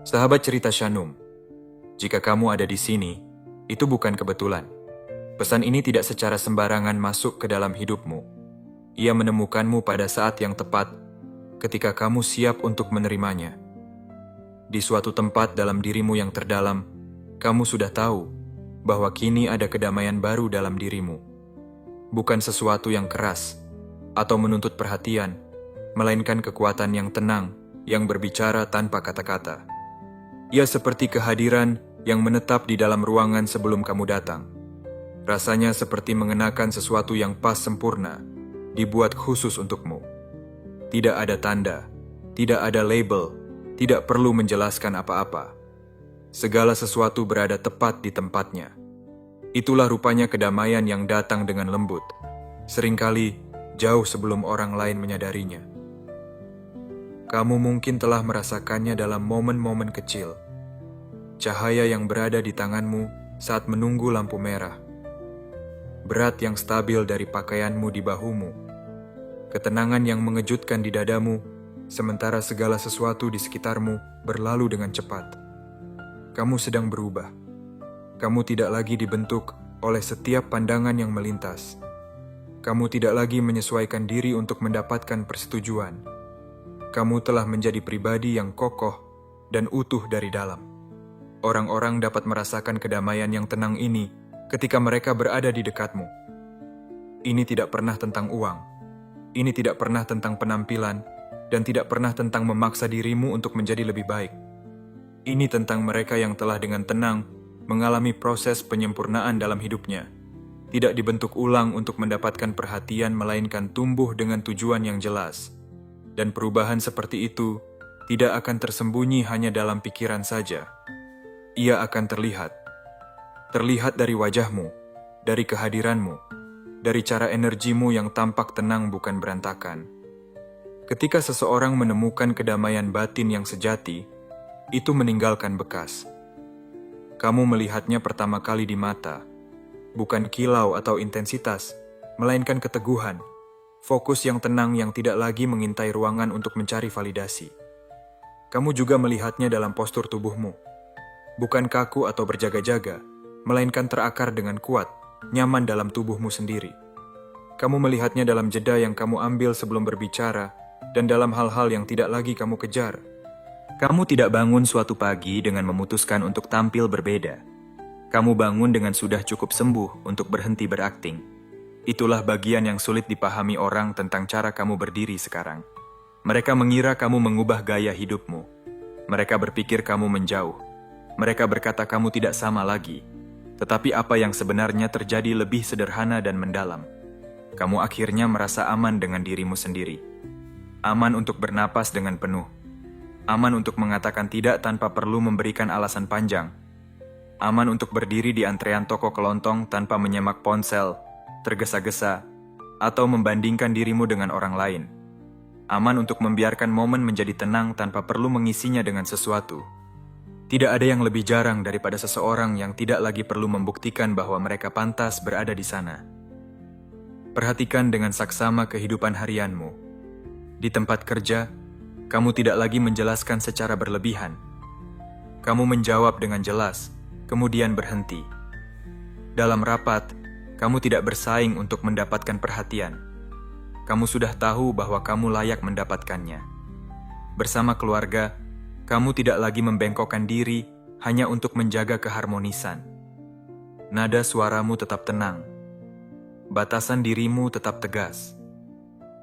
Sahabat cerita Shanum, jika kamu ada di sini, itu bukan kebetulan. Pesan ini tidak secara sembarangan masuk ke dalam hidupmu. Ia menemukanmu pada saat yang tepat, ketika kamu siap untuk menerimanya. Di suatu tempat dalam dirimu yang terdalam, kamu sudah tahu bahwa kini ada kedamaian baru dalam dirimu. Bukan sesuatu yang keras atau menuntut perhatian, melainkan kekuatan yang tenang, yang berbicara tanpa kata-kata. Ia seperti kehadiran yang menetap di dalam ruangan sebelum kamu datang. Rasanya seperti mengenakan sesuatu yang pas sempurna, dibuat khusus untukmu. Tidak ada tanda, tidak ada label, tidak perlu menjelaskan apa-apa. Segala sesuatu berada tepat di tempatnya. Itulah rupanya kedamaian yang datang dengan lembut, seringkali jauh sebelum orang lain menyadarinya. Kamu mungkin telah merasakannya dalam momen-momen kecil. Cahaya yang berada di tanganmu saat menunggu lampu merah. Berat yang stabil dari pakaianmu di bahumu. Ketenangan yang mengejutkan di dadamu, sementara segala sesuatu di sekitarmu berlalu dengan cepat. Kamu sedang berubah. Kamu tidak lagi dibentuk oleh setiap pandangan yang melintas. Kamu tidak lagi menyesuaikan diri untuk mendapatkan persetujuan. Kamu telah menjadi pribadi yang kokoh dan utuh dari dalam. Orang-orang dapat merasakan kedamaian yang tenang ini ketika mereka berada di dekatmu. Ini tidak pernah tentang uang. Ini tidak pernah tentang penampilan dan tidak pernah tentang memaksa dirimu untuk menjadi lebih baik. Ini tentang mereka yang telah dengan tenang mengalami proses penyempurnaan dalam hidupnya. Tidak dibentuk ulang untuk mendapatkan perhatian melainkan tumbuh dengan tujuan yang jelas. Dan perubahan seperti itu tidak akan tersembunyi hanya dalam pikiran saja. Ia akan terlihat. Terlihat dari wajahmu, dari kehadiranmu, dari cara energimu yang tampak tenang bukan berantakan. Ketika seseorang menemukan kedamaian batin yang sejati, itu meninggalkan bekas. Kamu melihatnya pertama kali di mata, bukan kilau atau intensitas, melainkan keteguhan. Fokus yang tenang yang tidak lagi mengintai ruangan untuk mencari validasi. Kamu juga melihatnya dalam postur tubuhmu. Bukan kaku atau berjaga-jaga, melainkan terakar dengan kuat, nyaman dalam tubuhmu sendiri. Kamu melihatnya dalam jeda yang kamu ambil sebelum berbicara, dan dalam hal-hal yang tidak lagi kamu kejar. Kamu tidak bangun suatu pagi dengan memutuskan untuk tampil berbeda. Kamu bangun dengan sudah cukup sembuh untuk berhenti berakting. Itulah bagian yang sulit dipahami orang tentang cara kamu berdiri sekarang. Mereka mengira kamu mengubah gaya hidupmu. Mereka berpikir kamu menjauh. Mereka berkata kamu tidak sama lagi. Tetapi apa yang sebenarnya terjadi lebih sederhana dan mendalam. Kamu akhirnya merasa aman dengan dirimu sendiri. Aman untuk bernapas dengan penuh. Aman untuk mengatakan tidak tanpa perlu memberikan alasan panjang. Aman untuk berdiri di antrean toko kelontong tanpa menyemak ponsel, tergesa-gesa, atau membandingkan dirimu dengan orang lain. Aman untuk membiarkan momen menjadi tenang tanpa perlu mengisinya dengan sesuatu. Tidak ada yang lebih jarang daripada seseorang yang tidak lagi perlu membuktikan bahwa mereka pantas berada di sana. Perhatikan dengan saksama kehidupan harianmu. Di tempat kerja, kamu tidak lagi menjelaskan secara berlebihan. Kamu menjawab dengan jelas, kemudian berhenti. Dalam rapat, kamu tidak bersaing untuk mendapatkan perhatian. Kamu sudah tahu bahwa kamu layak mendapatkannya. Bersama keluarga, kamu tidak lagi membengkokkan diri hanya untuk menjaga keharmonisan. Nada suaramu tetap tenang. Batasan dirimu tetap tegas.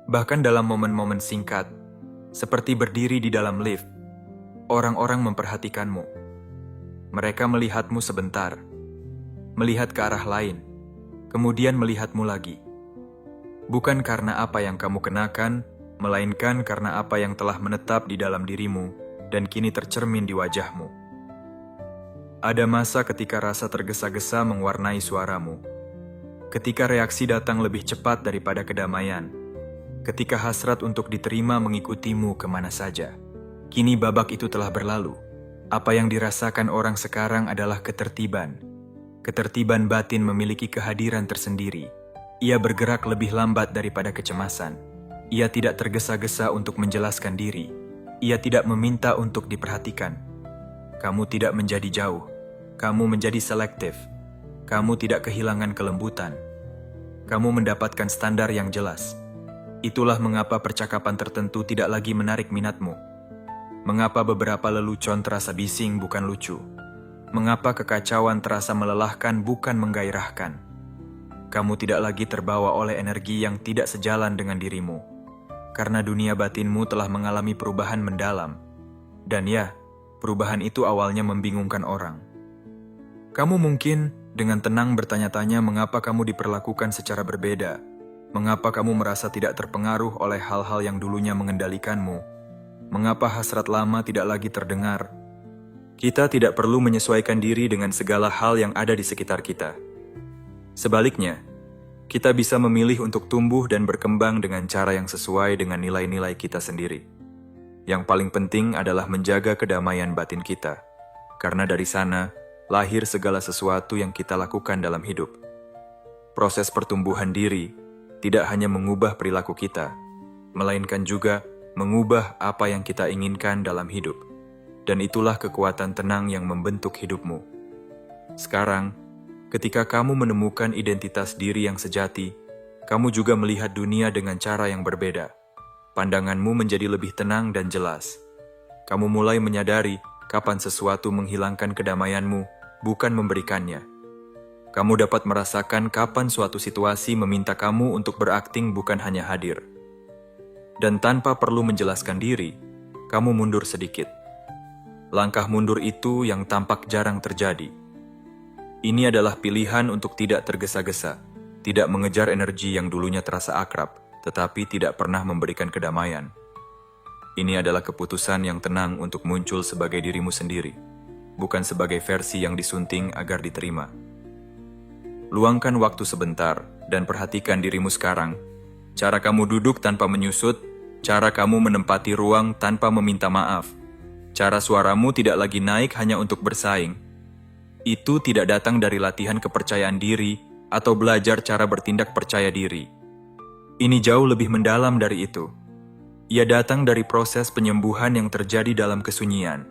Bahkan dalam momen-momen singkat, seperti berdiri di dalam lift, orang-orang memperhatikanmu. Mereka melihatmu sebentar, melihat ke arah lain, kemudian melihatmu lagi. Bukan karena apa yang kamu kenakan, melainkan karena apa yang telah menetap di dalam dirimu dan kini tercermin di wajahmu. Ada masa ketika rasa tergesa-gesa mewarnai suaramu. Ketika reaksi datang lebih cepat daripada kedamaian. Ketika hasrat untuk diterima mengikutimu kemana saja. Kini babak itu telah berlalu. Apa yang dirasakan orang sekarang adalah ketertiban. Ketertiban batin memiliki kehadiran tersendiri. Ia bergerak lebih lambat daripada kecemasan. Ia tidak tergesa-gesa untuk menjelaskan diri. Ia tidak meminta untuk diperhatikan. Kamu tidak menjadi jauh. Kamu menjadi selektif. Kamu tidak kehilangan kelembutan. Kamu mendapatkan standar yang jelas. Itulah mengapa percakapan tertentu tidak lagi menarik minatmu. Mengapa beberapa lelucon terasa bising bukan lucu. Mengapa kekacauan terasa melelahkan bukan menggairahkan. Kamu tidak lagi terbawa oleh energi yang tidak sejalan dengan dirimu. Karena dunia batinmu telah mengalami perubahan mendalam. Dan ya, perubahan itu awalnya membingungkan orang. Kamu mungkin dengan tenang bertanya-tanya mengapa kamu diperlakukan secara berbeda. Mengapa kamu merasa tidak terpengaruh oleh hal-hal yang dulunya mengendalikanmu? Mengapa hasrat lama tidak lagi terdengar? Kita tidak perlu menyesuaikan diri dengan segala hal yang ada di sekitar kita. Sebaliknya, kita bisa memilih untuk tumbuh dan berkembang dengan cara yang sesuai dengan nilai-nilai kita sendiri. Yang paling penting adalah menjaga kedamaian batin kita, karena dari sana lahir segala sesuatu yang kita lakukan dalam hidup. Proses pertumbuhan diri tidak hanya mengubah perilaku kita, melainkan juga mengubah apa yang kita inginkan dalam hidup. Dan itulah kekuatan tenang yang membentuk hidupmu. Sekarang, ketika kamu menemukan identitas diri yang sejati, kamu juga melihat dunia dengan cara yang berbeda. Pandanganmu menjadi lebih tenang dan jelas. Kamu mulai menyadari kapan sesuatu menghilangkan kedamaianmu, bukan memberikannya. Kamu dapat merasakan kapan suatu situasi meminta kamu untuk berakting bukan hanya hadir. Dan tanpa perlu menjelaskan diri, kamu mundur sedikit. Langkah mundur itu yang tampak jarang terjadi. Ini adalah pilihan untuk tidak tergesa-gesa, tidak mengejar energi yang dulunya terasa akrab, tetapi tidak pernah memberikan kedamaian. Ini adalah keputusan yang tenang untuk muncul sebagai dirimu sendiri, bukan sebagai versi yang disunting agar diterima. Luangkan waktu sebentar dan perhatikan dirimu sekarang. Cara kamu duduk tanpa menyusut, cara kamu menempati ruang tanpa meminta maaf, cara suaramu tidak lagi naik hanya untuk bersaing. Itu tidak datang dari latihan kepercayaan diri atau belajar cara bertindak percaya diri. Ini jauh lebih mendalam dari itu. Ia datang dari proses penyembuhan yang terjadi dalam kesunyian.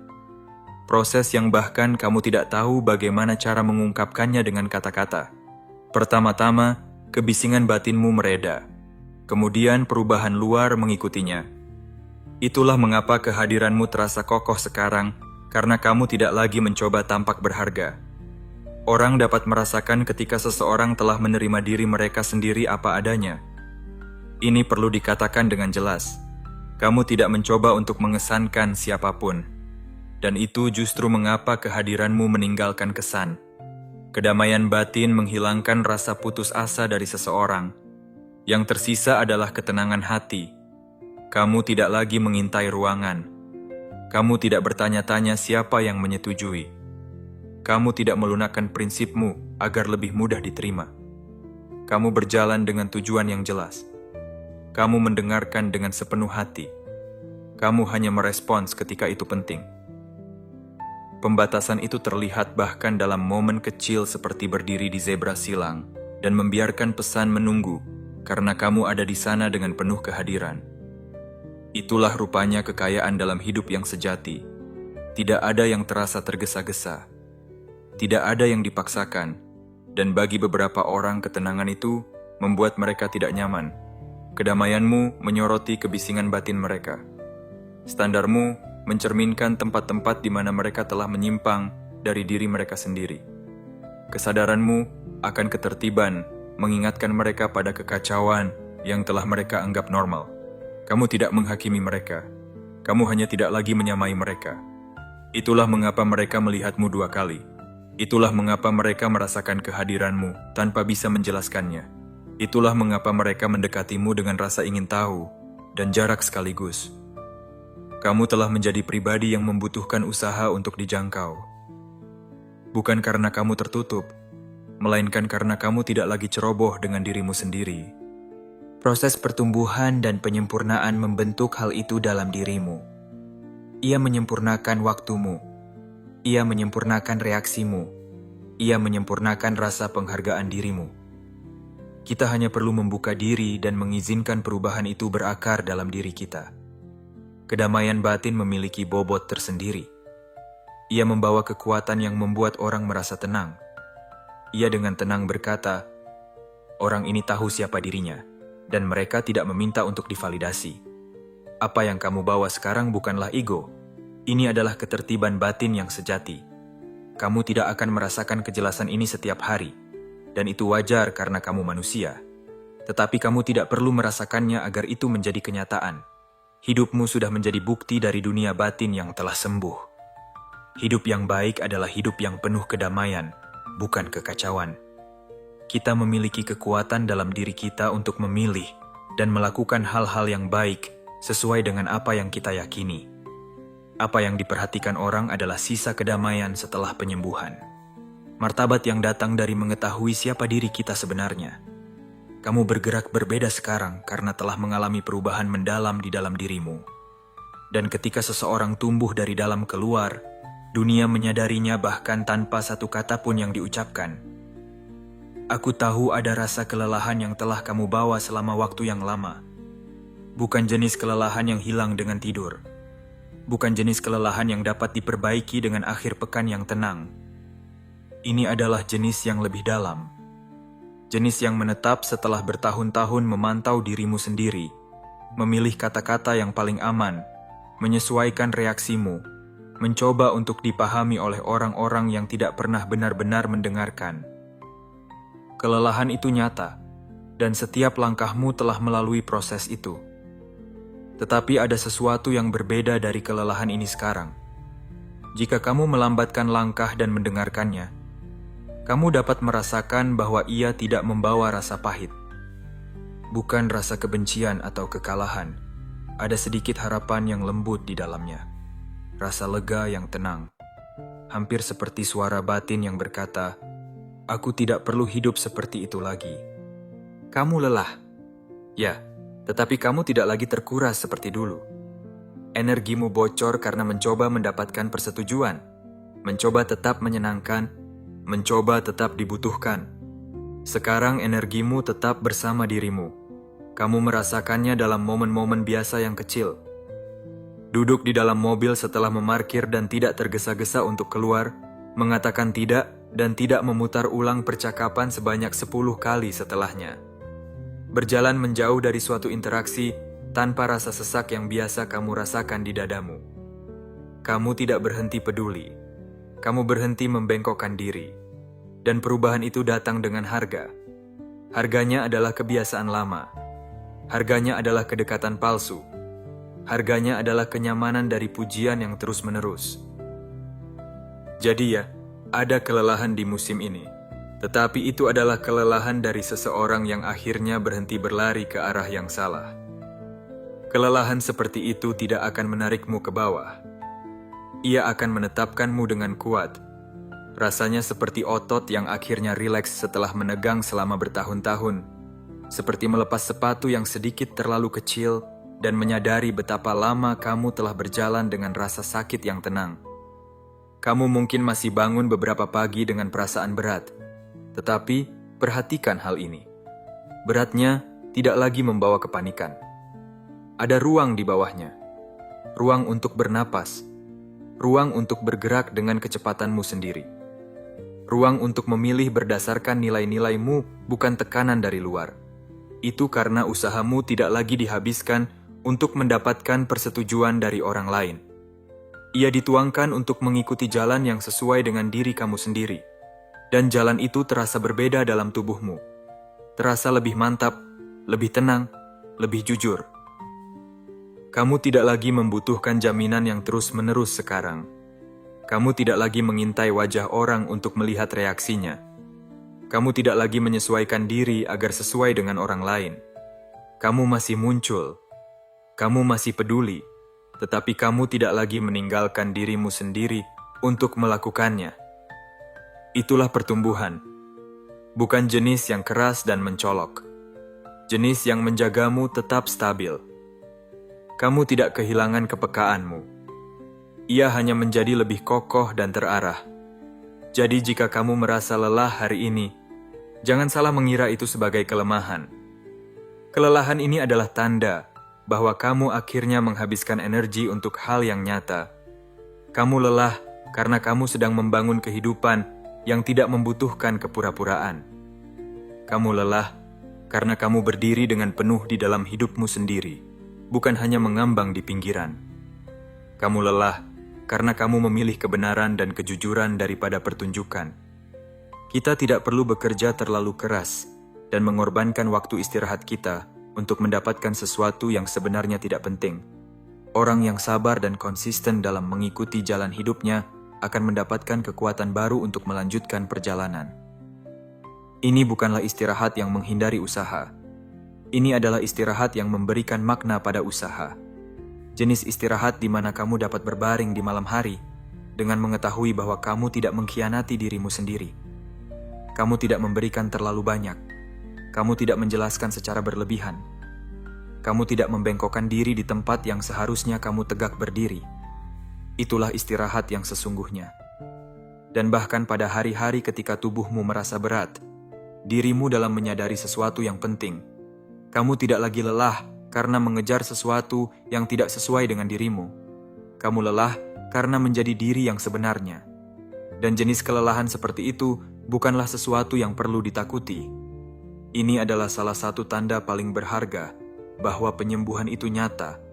Proses yang bahkan kamu tidak tahu bagaimana cara mengungkapkannya dengan kata-kata. Pertama-tama, kebisingan batinmu mereda. Kemudian perubahan luar mengikutinya. Itulah mengapa kehadiranmu terasa kokoh sekarang, karena kamu tidak lagi mencoba tampak berharga. Orang dapat merasakan ketika seseorang telah menerima diri mereka sendiri apa adanya. Ini perlu dikatakan dengan jelas. Kamu tidak mencoba untuk mengesankan siapapun. Dan itu justru mengapa kehadiranmu meninggalkan kesan. Kedamaian batin menghilangkan rasa putus asa dari seseorang. Yang tersisa adalah ketenangan hati. Kamu tidak lagi mengintai ruangan. Kamu tidak bertanya-tanya siapa yang menyetujui. Kamu tidak melunakkan prinsipmu agar lebih mudah diterima. Kamu berjalan dengan tujuan yang jelas. Kamu mendengarkan dengan sepenuh hati. Kamu hanya merespons ketika itu penting. Pembatasan itu terlihat bahkan dalam momen kecil seperti berdiri di zebra silang dan membiarkan pesan menunggu karena kamu ada di sana dengan penuh kehadiran. Itulah rupanya kekayaan dalam hidup yang sejati. Tidak ada yang terasa tergesa-gesa. Tidak ada yang dipaksakan, dan bagi beberapa orang ketenangan itu membuat mereka tidak nyaman. Kedamaianmu menyoroti kebisingan batin mereka. Standarmu mencerminkan tempat-tempat di mana mereka telah menyimpang dari diri mereka sendiri. Kesadaranmu akan ketertiban mengingatkan mereka pada kekacauan yang telah mereka anggap normal. Kamu tidak menghakimi mereka. Kamu hanya tidak lagi menyamai mereka. Itulah mengapa mereka melihatmu dua kali. Itulah mengapa mereka merasakan kehadiranmu tanpa bisa menjelaskannya. Itulah mengapa mereka mendekatimu dengan rasa ingin tahu dan jarak sekaligus. Kamu telah menjadi pribadi yang membutuhkan usaha untuk dijangkau. Bukan karena kamu tertutup, melainkan karena kamu tidak lagi ceroboh dengan dirimu sendiri. Proses pertumbuhan dan penyempurnaan membentuk hal itu dalam dirimu. Ia menyempurnakan waktumu. Ia menyempurnakan reaksimu. Ia menyempurnakan rasa penghargaan dirimu. Kita hanya perlu membuka diri dan mengizinkan perubahan itu berakar dalam diri kita. Kedamaian batin memiliki bobot tersendiri. Ia membawa kekuatan yang membuat orang merasa tenang. Ia dengan tenang berkata, orang ini tahu siapa dirinya, dan mereka tidak meminta untuk divalidasi. Apa yang kamu bawa sekarang bukanlah ego. Ini adalah ketertiban batin yang sejati. Kamu tidak akan merasakan kejelasan ini setiap hari, dan itu wajar karena kamu manusia. Tetapi kamu tidak perlu merasakannya agar itu menjadi kenyataan. Hidupmu sudah menjadi bukti dari dunia batin yang telah sembuh. Hidup yang baik adalah hidup yang penuh kedamaian, bukan kekacauan. Kita memiliki kekuatan dalam diri kita untuk memilih dan melakukan hal-hal yang baik sesuai dengan apa yang kita yakini. Apa yang diperhatikan orang adalah sisa kedamaian setelah penyembuhan. Martabat yang datang dari mengetahui siapa diri kita sebenarnya. Kamu bergerak berbeda sekarang karena telah mengalami perubahan mendalam di dalam dirimu. Dan ketika seseorang tumbuh dari dalam keluar, dunia menyadarinya bahkan tanpa satu kata pun yang diucapkan. Aku tahu ada rasa kelelahan yang telah kamu bawa selama waktu yang lama. Bukan jenis kelelahan yang hilang dengan tidur. Bukan jenis kelelahan yang dapat diperbaiki dengan akhir pekan yang tenang. Ini adalah jenis yang lebih dalam. Jenis yang menetap setelah bertahun-tahun memantau dirimu sendiri, memilih kata-kata yang paling aman, menyesuaikan reaksimu, mencoba untuk dipahami oleh orang-orang yang tidak pernah benar-benar mendengarkan. Kelelahan itu nyata, dan setiap langkahmu telah melalui proses itu. Tetapi ada sesuatu yang berbeda dari kelelahan ini sekarang. Jika kamu melambatkan langkah dan mendengarkannya, kamu dapat merasakan bahwa ia tidak membawa rasa pahit. Bukan rasa kebencian atau kekalahan, ada sedikit harapan yang lembut di dalamnya. Rasa lega yang tenang, hampir seperti suara batin yang berkata, aku tidak perlu hidup seperti itu lagi. Kamu lelah. Ya, tetapi kamu tidak lagi terkuras seperti dulu. Energimu bocor karena mencoba mendapatkan persetujuan, mencoba tetap menyenangkan, mencoba tetap dibutuhkan. Sekarang energimu tetap bersama dirimu. Kamu merasakannya dalam momen-momen biasa yang kecil. Duduk di dalam mobil setelah memarkir dan tidak tergesa-gesa untuk keluar, mengatakan tidak dan tidak memutar ulang percakapan sebanyak 10 kali setelahnya. Berjalan menjauh dari suatu interaksi tanpa rasa sesak yang biasa kamu rasakan di dadamu. Kamu tidak berhenti peduli. Kamu berhenti membengkokkan diri. Dan perubahan itu datang dengan harga. Harganya adalah kebiasaan lama. Harganya adalah kedekatan palsu. Harganya adalah kenyamanan dari pujian yang terus-menerus. Jadi ya, ada kelelahan di musim ini. Tetapi itu adalah kelelahan dari seseorang yang akhirnya berhenti berlari ke arah yang salah. Kelelahan seperti itu tidak akan menarikmu ke bawah. Ia akan menetapkanmu dengan kuat. Rasanya seperti otot yang akhirnya rileks setelah menegang selama bertahun-tahun. Seperti melepas sepatu yang sedikit terlalu kecil dan menyadari betapa lama kamu telah berjalan dengan rasa sakit yang tenang. Kamu mungkin masih bangun beberapa pagi dengan perasaan berat, tetapi perhatikan hal ini. Beratnya tidak lagi membawa kepanikan. Ada ruang di bawahnya, ruang untuk bernapas, ruang untuk bergerak dengan kecepatanmu sendiri, ruang untuk memilih berdasarkan nilai-nilaimu bukan tekanan dari luar. Itu karena usahamu tidak lagi dihabiskan untuk mendapatkan persetujuan dari orang lain. Ia dituangkan untuk mengikuti jalan yang sesuai dengan diri kamu sendiri. Dan jalan itu terasa berbeda dalam tubuhmu. Terasa lebih mantap, lebih tenang, lebih jujur. Kamu tidak lagi membutuhkan jaminan yang terus-menerus sekarang. Kamu tidak lagi mengintai wajah orang untuk melihat reaksinya. Kamu tidak lagi menyesuaikan diri agar sesuai dengan orang lain. Kamu masih muncul. Kamu masih peduli, tetapi kamu tidak lagi meninggalkan dirimu sendiri untuk melakukannya. Itulah pertumbuhan. Bukan jenis yang keras dan mencolok. Jenis yang menjagamu tetap stabil. Kamu tidak kehilangan kepekaanmu. Ia hanya menjadi lebih kokoh dan terarah. Jadi jika kamu merasa lelah hari ini, jangan salah mengira itu sebagai kelemahan. Kelelahan ini adalah tanda bahwa kamu akhirnya menghabiskan energi untuk hal yang nyata. Kamu lelah karena kamu sedang membangun kehidupan yang tidak membutuhkan kepura-puraan. Kamu lelah karena kamu berdiri dengan penuh di dalam hidupmu sendiri, bukan hanya mengambang di pinggiran. Kamu lelah karena kamu memilih kebenaran dan kejujuran daripada pertunjukan. Kita tidak perlu bekerja terlalu keras dan mengorbankan waktu istirahat kita untuk mendapatkan sesuatu yang sebenarnya tidak penting. Orang yang sabar dan konsisten dalam mengikuti jalan hidupnya akan mendapatkan kekuatan baru untuk melanjutkan perjalanan. Ini bukanlah istirahat yang menghindari usaha. Ini adalah istirahat yang memberikan makna pada usaha. Jenis istirahat di mana kamu dapat berbaring di malam hari dengan mengetahui bahwa kamu tidak mengkhianati dirimu sendiri. Kamu tidak memberikan terlalu banyak. Kamu tidak menjelaskan secara berlebihan. Kamu tidak membengkokkan diri di tempat yang seharusnya kamu tegak berdiri. Itulah istirahat yang sesungguhnya. Dan bahkan pada hari-hari ketika tubuhmu merasa berat, dirimu dalam menyadari sesuatu yang penting, kamu tidak lagi lelah karena mengejar sesuatu yang tidak sesuai dengan dirimu. Kamu lelah karena menjadi diri yang sebenarnya. Dan jenis kelelahan seperti itu bukanlah sesuatu yang perlu ditakuti. Ini adalah salah satu tanda paling berharga bahwa penyembuhan itu nyata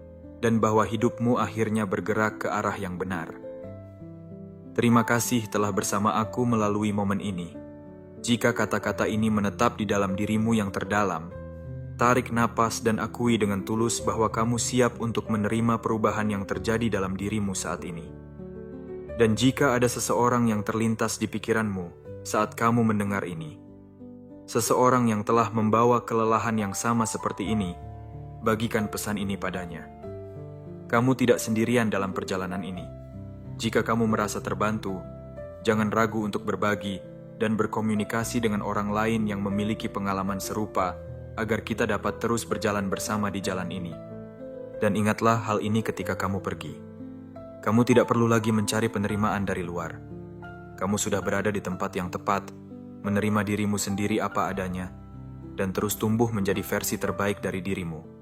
dan bahwa hidupmu akhirnya bergerak ke arah yang benar. Terima kasih telah bersama aku melalui momen ini. Jika kata-kata ini menetap di dalam dirimu yang terdalam, tarik napas dan akui dengan tulus bahwa kamu siap untuk menerima perubahan yang terjadi dalam dirimu saat ini. Dan jika ada seseorang yang terlintas di pikiranmu saat kamu mendengar ini, seseorang yang telah membawa kelelahan yang sama seperti ini, bagikan pesan ini padanya. Kamu tidak sendirian dalam perjalanan ini. Jika kamu merasa terbantu, jangan ragu untuk berbagi dan berkomunikasi dengan orang lain yang memiliki pengalaman serupa agar kita dapat terus berjalan bersama di jalan ini. Dan ingatlah hal ini ketika kamu pergi. Kamu tidak perlu lagi mencari penerimaan dari luar. Kamu sudah berada di tempat yang tepat, menerima dirimu sendiri apa adanya, dan terus tumbuh menjadi versi terbaik dari dirimu.